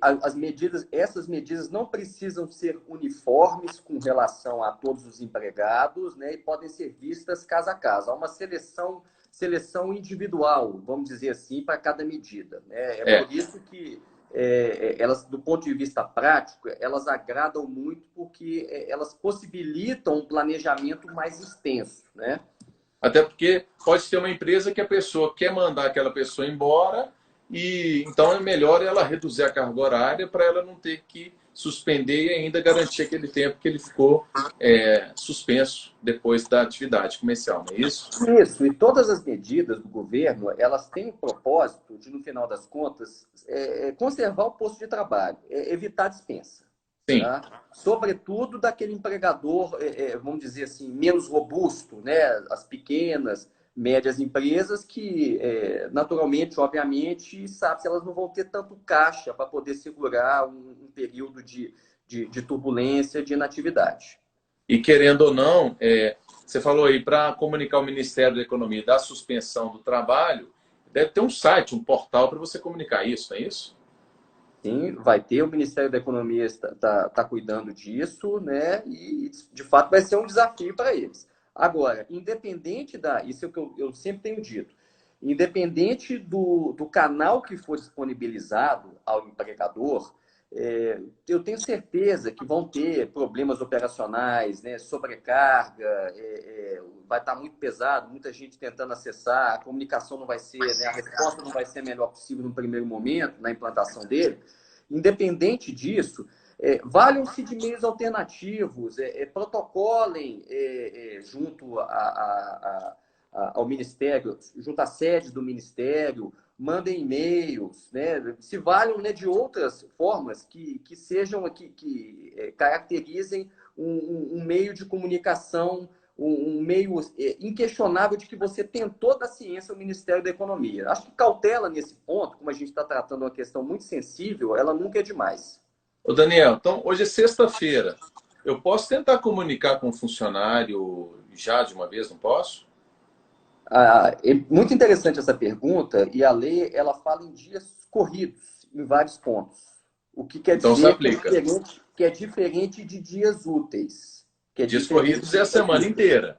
Essas medidas não precisam ser uniformes com relação a todos os empregados, né? E podem ser vistas caso a caso. Há uma seleção individual, vamos dizer assim, para cada medida. Né? Por isso que elas, do ponto de vista prático, elas agradam muito porque elas possibilitam um planejamento mais extenso, né? Até porque pode ter uma empresa que a pessoa quer mandar aquela pessoa embora e então é melhor ela reduzir a carga horária para ela não ter que suspender e ainda garantir aquele tempo que ele ficou suspenso depois da atividade comercial, não é isso? Isso, e todas as medidas do governo, elas têm o propósito de, no final das contas, conservar o posto de trabalho, evitar a dispensa. Sim. Tá? Sobretudo daquele empregador, vamos dizer assim, menos robusto, né? As pequenas, médias empresas que, naturalmente, obviamente, sabe se elas não vão ter tanto caixa para poder segurar um período de turbulência, de inatividade. E querendo ou não, você falou aí, para comunicar ao Ministério da Economia da suspensão do trabalho, deve ter um site, um portal para você comunicar isso, não é isso? Sim, vai ter, o Ministério da Economia está cuidando disso, né? E, de fato, vai ser um desafio para eles. Agora, isso é o que eu sempre tenho dito, independente do canal que for disponibilizado ao empregador, eu tenho certeza que vão ter problemas operacionais, né? Sobrecarga, vai estar muito pesado, muita gente tentando acessar, a comunicação não vai ser, né? A resposta não vai ser a melhor possível no primeiro momento, na implantação dele. Independente disso, valham-se de meios alternativos, protocolem junto ao Ministério, junto à sede do Ministério, mandem e-mails, né? Se valham, né, de outras formas que sejam, que caracterizem um meio de comunicação um meio inquestionável de que você tentou da ciência ao Ministério da Economia. Acho que cautela nesse ponto, como a gente está tratando uma questão muito sensível, ela nunca é demais. Ô, Daniel, então hoje é sexta-feira. Eu posso tentar comunicar com o funcionário já de uma vez, não posso? É muito interessante essa pergunta, e a lei ela fala em dias corridos, em vários pontos. O que quer Então se dizer aplica. que é diferente de dias úteis. Que é Dias diferente corridos é a de dias semana úteis. inteira.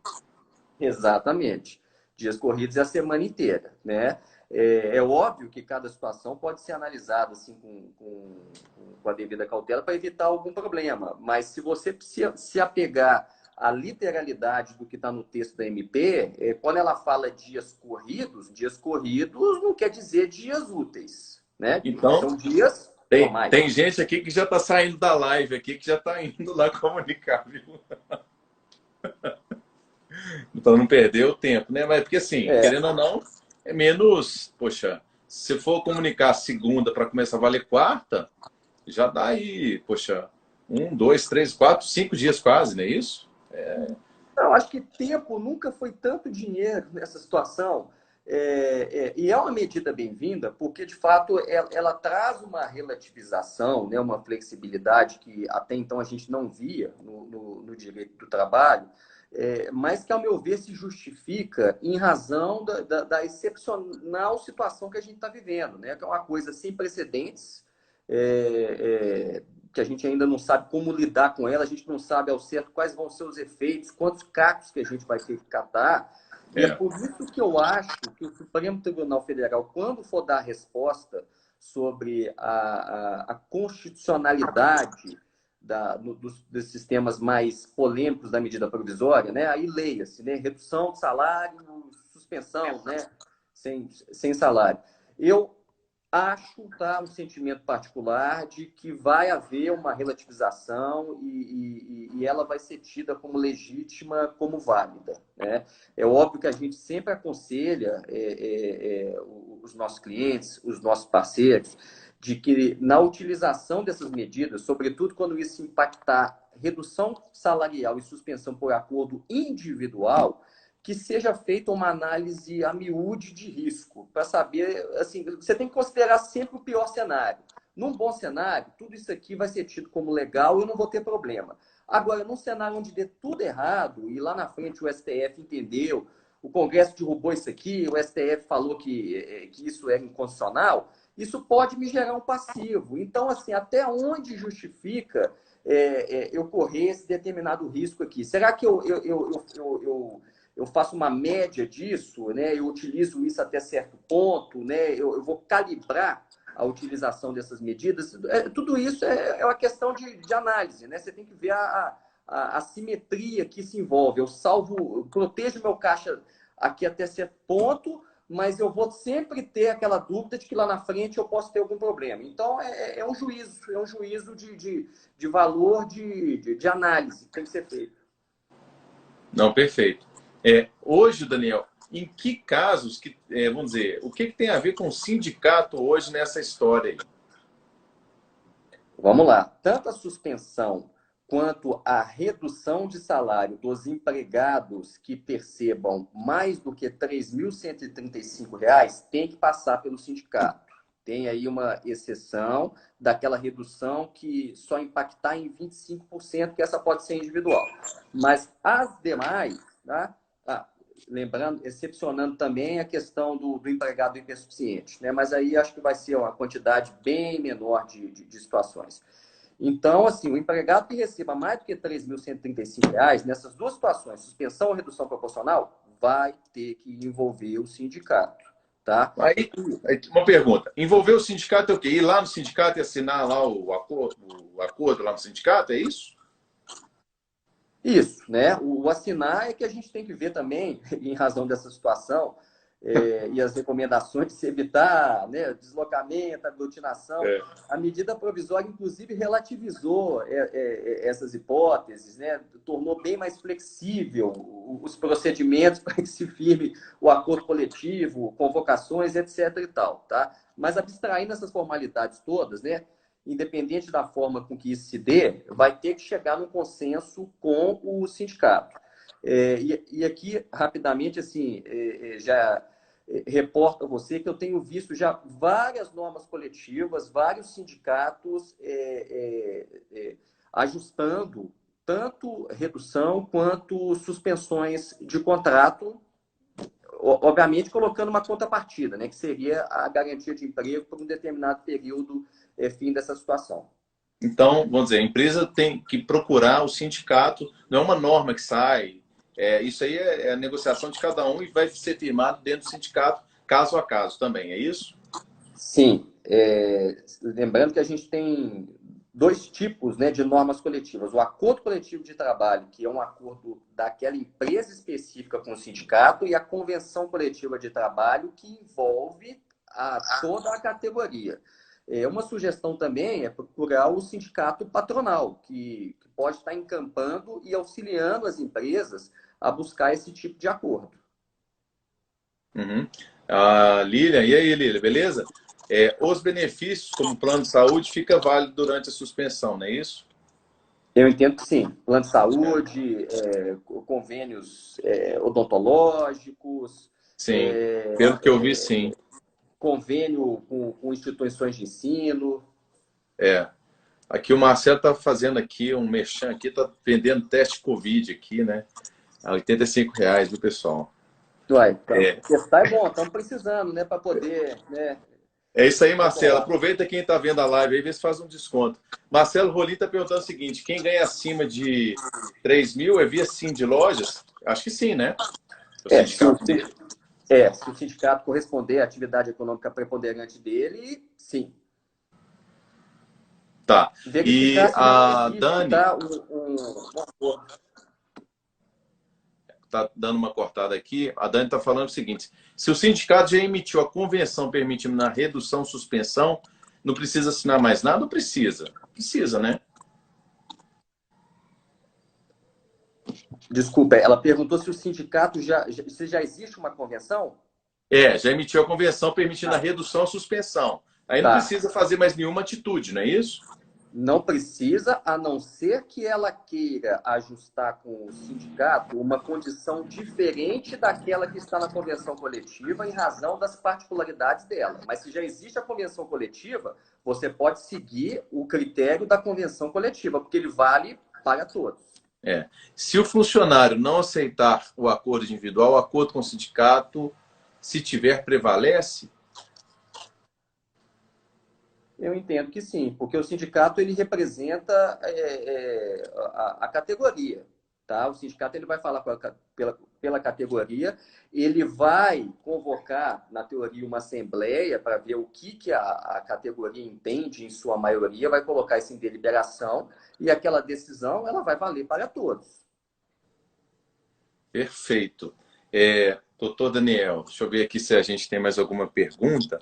Exatamente. Dias corridos é a semana inteira, né? É óbvio que cada situação pode ser analisada assim, com a devida cautela para evitar algum problema, mas se você se apegar à literalidade do que está no texto da MP, quando ela fala dias corridos não quer dizer dias úteis, né? Então, São dias tem, normais. tem gente aqui que já está saindo da live aqui, que já está indo lá comunicar, viu? Para não perder o tempo, né? Mas porque assim, É, querendo ou não, é menos. Poxa, se for comunicar segunda para começar a valer quarta, já dá aí, poxa, 1, 2, 3, 4, 5 dias quase, não é isso? eu acho que tempo nunca foi tanto dinheiro nessa situação. E é uma medida bem-vinda, porque, de fato, ela traz uma relativização, né, uma flexibilidade que até então a gente não via no direito do trabalho, mas que, ao meu ver, se justifica em razão da excepcional situação que a gente está vivendo, né, que é uma coisa sem precedentes, que a gente ainda não sabe como lidar com ela, a gente não sabe ao certo quais vão ser os efeitos, quantos cacos que a gente vai ter que catar. E é É, por isso que eu acho que o Supremo Tribunal Federal, quando for dar a resposta sobre a constitucionalidade dos sistemas mais polêmicos da medida provisória, né? Aí leia-se, né? Redução de salário, suspensão, né? Sem salário. Eu acho, tá, um sentimento particular de que vai haver uma relativização e ela vai ser tida como legítima, como válida, né? É óbvio que a gente sempre aconselha os nossos clientes, os nossos parceiros, de que na utilização dessas medidas, sobretudo quando isso impactar redução salarial e suspensão por acordo individual, que seja feita uma análise a miúde de risco, para saber, assim, você tem que considerar sempre o pior cenário. Num bom cenário, tudo isso aqui vai ser tido como legal e eu não vou ter problema. Agora, num cenário onde dê tudo errado, e lá na frente o STF entendeu, o Congresso derrubou isso aqui, o STF falou que isso é inconstitucional, isso pode me gerar um passivo. Então, assim, até onde justifica eu correr esse determinado risco aqui? Será que eu faço uma média disso, né? Eu utilizo isso até certo ponto, né? Eu vou calibrar a utilização dessas medidas. Tudo isso é uma questão de análise, né? Você tem que ver a simetria que se envolve. Eu protejo meu caixa aqui até certo ponto, mas eu vou sempre ter aquela dúvida de que lá na frente eu posso ter algum problema. Então, é um juízo de valor de análise que tem que ser feito. não, perfeito. Hoje, Daniel, em que casos, vamos dizer, o que tem a ver com o sindicato hoje nessa história aí? Vamos lá. Tanto a suspensão quanto a redução de salário dos empregados que percebam mais do que R$ 3.135 tem que passar pelo sindicato. Tem aí uma exceção daquela redução que só impactar em 25%, que essa pode ser individual. Mas as demais, tá? Lembrando, excepcionando também a questão do empregado hipersuficiente, né? Mas aí acho que vai ser uma quantidade bem menor de situações. Então, assim, o empregado que receba mais do que R$ 3.135, nessas duas situações, suspensão ou redução proporcional, vai ter que envolver o sindicato, tá? Aí, uma pergunta. Envolver o sindicato é o quê? Ir lá no sindicato e assinar lá o acordo lá no sindicato, é isso? Isso, né? O assinar é que a gente tem que ver também, em razão dessa situação, e as recomendações de se evitar, né, deslocamento, aglutinação. É. A medida provisória, inclusive, relativizou essas hipóteses, né? Tornou bem mais flexível os procedimentos para que se firme o acordo coletivo, convocações, etc. e tal, tá? Mas abstraindo essas formalidades todas, né? Independente da forma com que isso se dê, vai ter que chegar num consenso com o sindicato. E aqui, rapidamente, assim, já reporto a você que eu tenho visto já várias normas coletivas, vários sindicatos ajustando tanto redução quanto suspensões de contrato, obviamente colocando uma contrapartida, né, que seria a garantia de emprego por um determinado período, fim dessa situação. Então, vamos dizer, a empresa tem que procurar o sindicato, não é uma norma que sai, isso aí é a negociação de cada um e vai ser firmado dentro do sindicato, caso a caso também, é isso? Sim, lembrando que a gente tem dois tipos, né, de normas coletivas. O acordo coletivo de trabalho, que é um acordo daquela empresa específica com o sindicato, e a convenção coletiva de trabalho, que envolve toda a categoria. Uma sugestão também é procurar o sindicato patronal, que pode estar encampando e auxiliando as empresas a buscar esse tipo de acordo. Uhum. Lilian, e aí, Lilian, beleza? Os benefícios, como plano de saúde, fica válido durante a suspensão, não é isso? Eu entendo que sim. Plano de saúde, convênios odontológicos, Sim, pelo que eu vi, sim. convênio com instituições de ensino. É. Aqui o Marcelo está fazendo aqui um merchan aqui, está vendendo teste Covid aqui, né? A R$ 85, viu, pessoal? Uai, então, É, testar é bom, estamos precisando, né, para poder, né, é isso aí, Marcelo. controlar. Aproveita quem está vendo a live aí, vê se faz um desconto. Marcelo Rolim está perguntando o seguinte: quem ganha acima de 3 mil é via sim de lojas? Acho que sim, né? O É, se o, sindicato dele. se o sindicato corresponder à atividade econômica preponderante dele, sim. Tá. E Verificar se não a existe, Dani tá, um acordo. está dando uma cortada aqui. A Dani está falando o seguinte: se o sindicato já emitiu a convenção permitindo a redução, suspensão, não precisa assinar mais nada? Ou precisa? Precisa, né? Desculpa, ela perguntou se o sindicato se já existe uma convenção? Já emitiu a convenção permitindo a Ah, redução ou suspensão. Aí não tá. precisa fazer mais nenhuma atitude, não é isso? Não precisa, a não ser que ela queira ajustar com o sindicato uma condição diferente daquela que está na convenção coletiva em razão das particularidades dela. Mas se já existe a convenção coletiva, você pode seguir o critério da convenção coletiva, porque ele vale para todos. Se o funcionário não aceitar o acordo individual, o acordo com o sindicato, se tiver, prevalece? Eu entendo que sim, porque o sindicato ele representa a categoria, tá? O sindicato ele vai falar pela categoria, ele vai convocar, na teoria, uma assembleia para ver o que a categoria entende em sua maioria, vai colocar isso em deliberação e aquela decisão ela vai valer para todos. Perfeito. Doutor Daniel, deixa eu ver aqui se a gente tem mais alguma pergunta.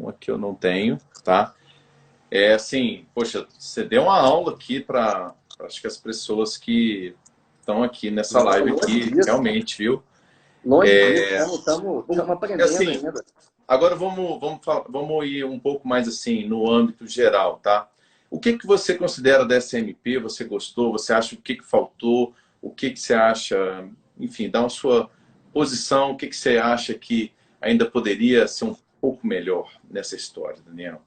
Aqui eu não tenho, tá? Assim, poxa, você deu uma aula aqui para acho que as pessoas que estão aqui nessa Não, live longe aqui, disso, realmente, viu? longe disso, estamos aprendendo Assim, ainda. agora vamos ir um pouco mais assim no âmbito geral, tá? O que você considera dessa MP? Você gostou? Você acha o que faltou? O que você acha? Enfim, dá uma sua posição. O que você acha que ainda poderia ser um pouco melhor nessa história, Daniel?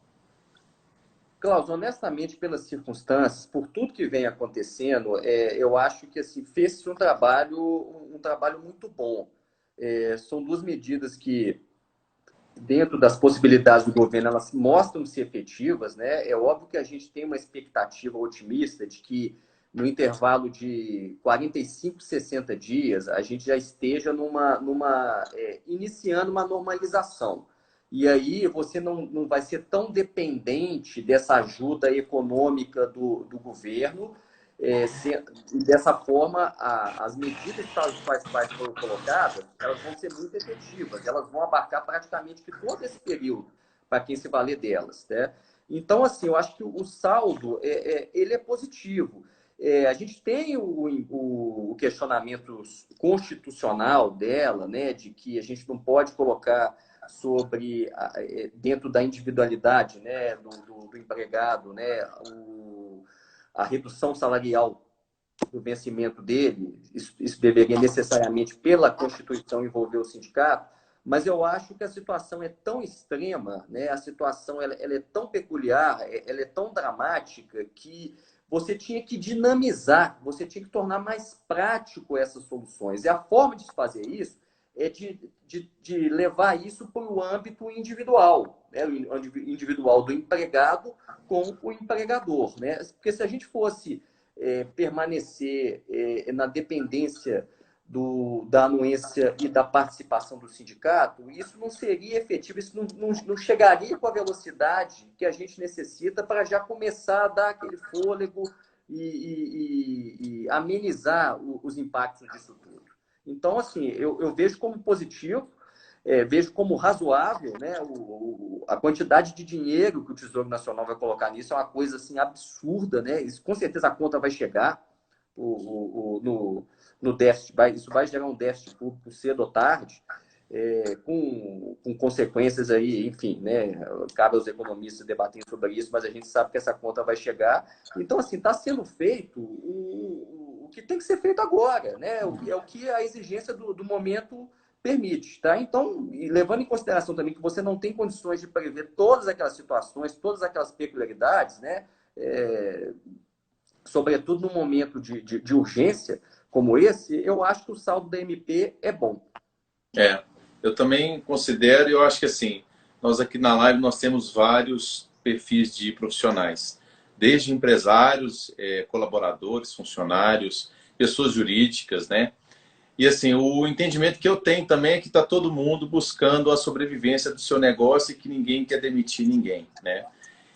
Klaus, honestamente, pelas circunstâncias, por tudo que vem acontecendo, eu acho que assim, fez-se um trabalho muito bom. São duas medidas que, dentro das possibilidades do governo, elas mostram-se efetivas, né? É óbvio que a gente tem uma expectativa otimista de que no intervalo de 45, 60 dias, a gente já esteja iniciando uma normalização. E aí você não vai ser tão dependente dessa ajuda econômica do governo. Dessa forma, as medidas para as quais foram colocadas, elas vão ser muito efetivas, elas vão abarcar praticamente que todo esse período para quem se valer delas, né? Então, assim, eu acho que o saldo ele é positivo. A gente tem o questionamento constitucional dela, né, de que a gente não pode colocar dentro da individualidade, né, do empregado, né, a redução salarial do vencimento dele, isso deveria necessariamente, pela Constituição, envolver o sindicato, mas eu acho que a situação é tão extrema, né? A situação ela é tão peculiar, ela é tão dramática, que você tinha que dinamizar, você tinha que tornar mais prático essas soluções. E a forma de se fazer isso é de levar isso para o âmbito individual, né? O individual do empregado com o empregador, né? Porque se a gente fosse permanecer na dependência da anuência e da participação do sindicato, isso não seria efetivo, isso não chegaria com a velocidade que a gente necessita para já começar a dar aquele fôlego e amenizar os impactos disso tudo. Então, assim, eu vejo como positivo, vejo como razoável, né? A quantidade de dinheiro que o Tesouro Nacional vai colocar nisso é uma coisa assim, absurda, né? Isso, com certeza a conta vai chegar no déficit, isso vai gerar um déficit público cedo ou tarde, com consequências aí, enfim, né? Cabe aos economistas debaterem sobre isso, mas a gente sabe que essa conta vai chegar. Então, assim, está sendo feito o que tem que ser feito agora, né? É o que a exigência do momento permite, tá? Então, e levando em consideração também que você não tem condições de prever todas aquelas situações, todas aquelas peculiaridades, né? Sobretudo num momento de urgência como esse, eu acho que o saldo da MP é bom. Eu também considero, e eu acho que assim, nós aqui na live nós temos vários perfis de profissionais, desde empresários, colaboradores, funcionários, pessoas jurídicas, né? E assim, o entendimento que eu tenho também é que está todo mundo buscando a sobrevivência do seu negócio e que ninguém quer demitir ninguém, né?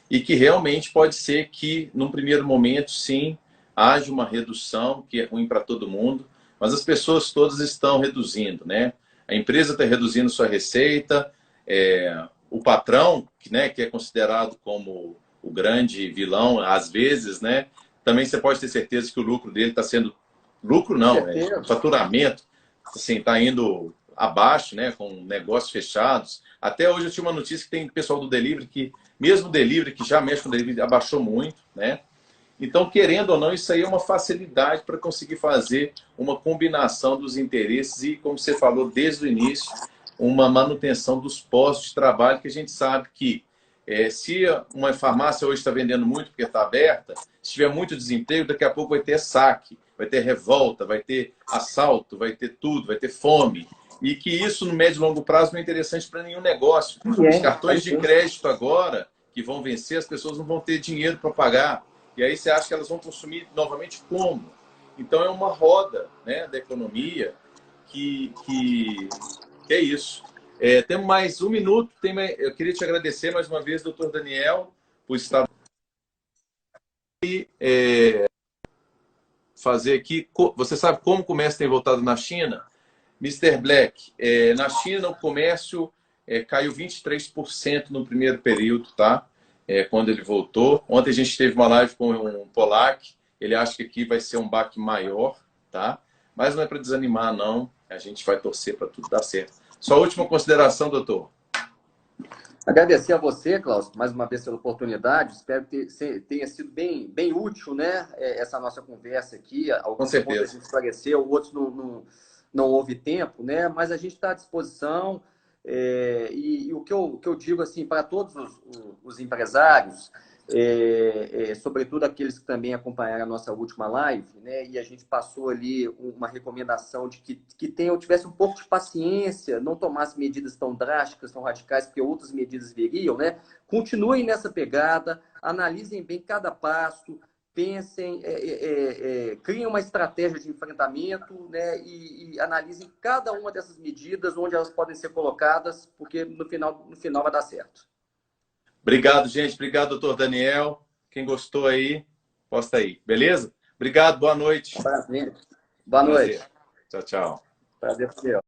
E que realmente pode ser que, num primeiro momento, sim, haja uma redução, que é ruim para todo mundo, mas as pessoas todas estão reduzindo, né? A empresa está reduzindo sua receita, o patrão, que é considerado como o grande vilão, às vezes, né? Também você pode ter certeza que o lucro dele está sendo... Lucro não, faturamento, assim, está indo abaixo, né? Com negócios fechados. Até hoje eu tinha uma notícia que tem pessoal do delivery que, mesmo o delivery, que já mexe com o delivery, abaixou muito, né? Então, querendo ou não, isso aí é uma facilidade para conseguir fazer uma combinação dos interesses e, como você falou desde o início, uma manutenção dos postos de trabalho, que a gente sabe que se uma farmácia hoje está vendendo muito porque está aberta, se tiver muito desemprego, daqui a pouco vai ter saque, vai ter revolta, vai ter assalto, vai ter tudo, vai ter fome. E que isso, no médio e longo prazo, não é interessante para nenhum negócio. Os cartões de crédito agora, que vão vencer, as pessoas não vão ter dinheiro para pagar. E aí você acha que elas vão consumir novamente como? Então é uma roda, né, da economia que é isso. Temos mais um minuto. Eu queria te agradecer mais uma vez, doutor Daniel, por estar aqui. Fazer aqui. Você sabe como o comércio tem voltado na China? Mr. Black, na China o comércio caiu 23% no primeiro período, tá? Quando ele voltou. Ontem a gente teve uma live com um polaco, ele acha que aqui vai ser um baque maior, tá? Mas não é para desanimar, não. A gente vai torcer para tudo dar certo. Só última consideração, doutor. Agradecer a você, Klaus, mais uma vez pela oportunidade. Espero que tenha sido bem útil, né? Essa nossa conversa aqui. Alguns pontos a gente esclareceu, outros não houve tempo, né? Mas a gente está à disposição. E o que eu digo assim para todos os empresários, sobretudo aqueles que também acompanharam a nossa última live, né? E a gente passou ali uma recomendação de que tivesse um pouco de paciência, não tomasse medidas tão drásticas, tão radicais, porque outras medidas viriam, né? Continuem nessa pegada, analisem bem cada passo, pensem, criem uma estratégia de enfrentamento, né, e analisem cada uma dessas medidas, onde elas podem ser colocadas, porque no final vai dar certo. Obrigado, gente. Obrigado, doutor Daniel. Quem gostou aí, posta aí. Beleza? Obrigado, boa noite. Prazer. Boa noite. Tchau, tchau. Prazer, seu.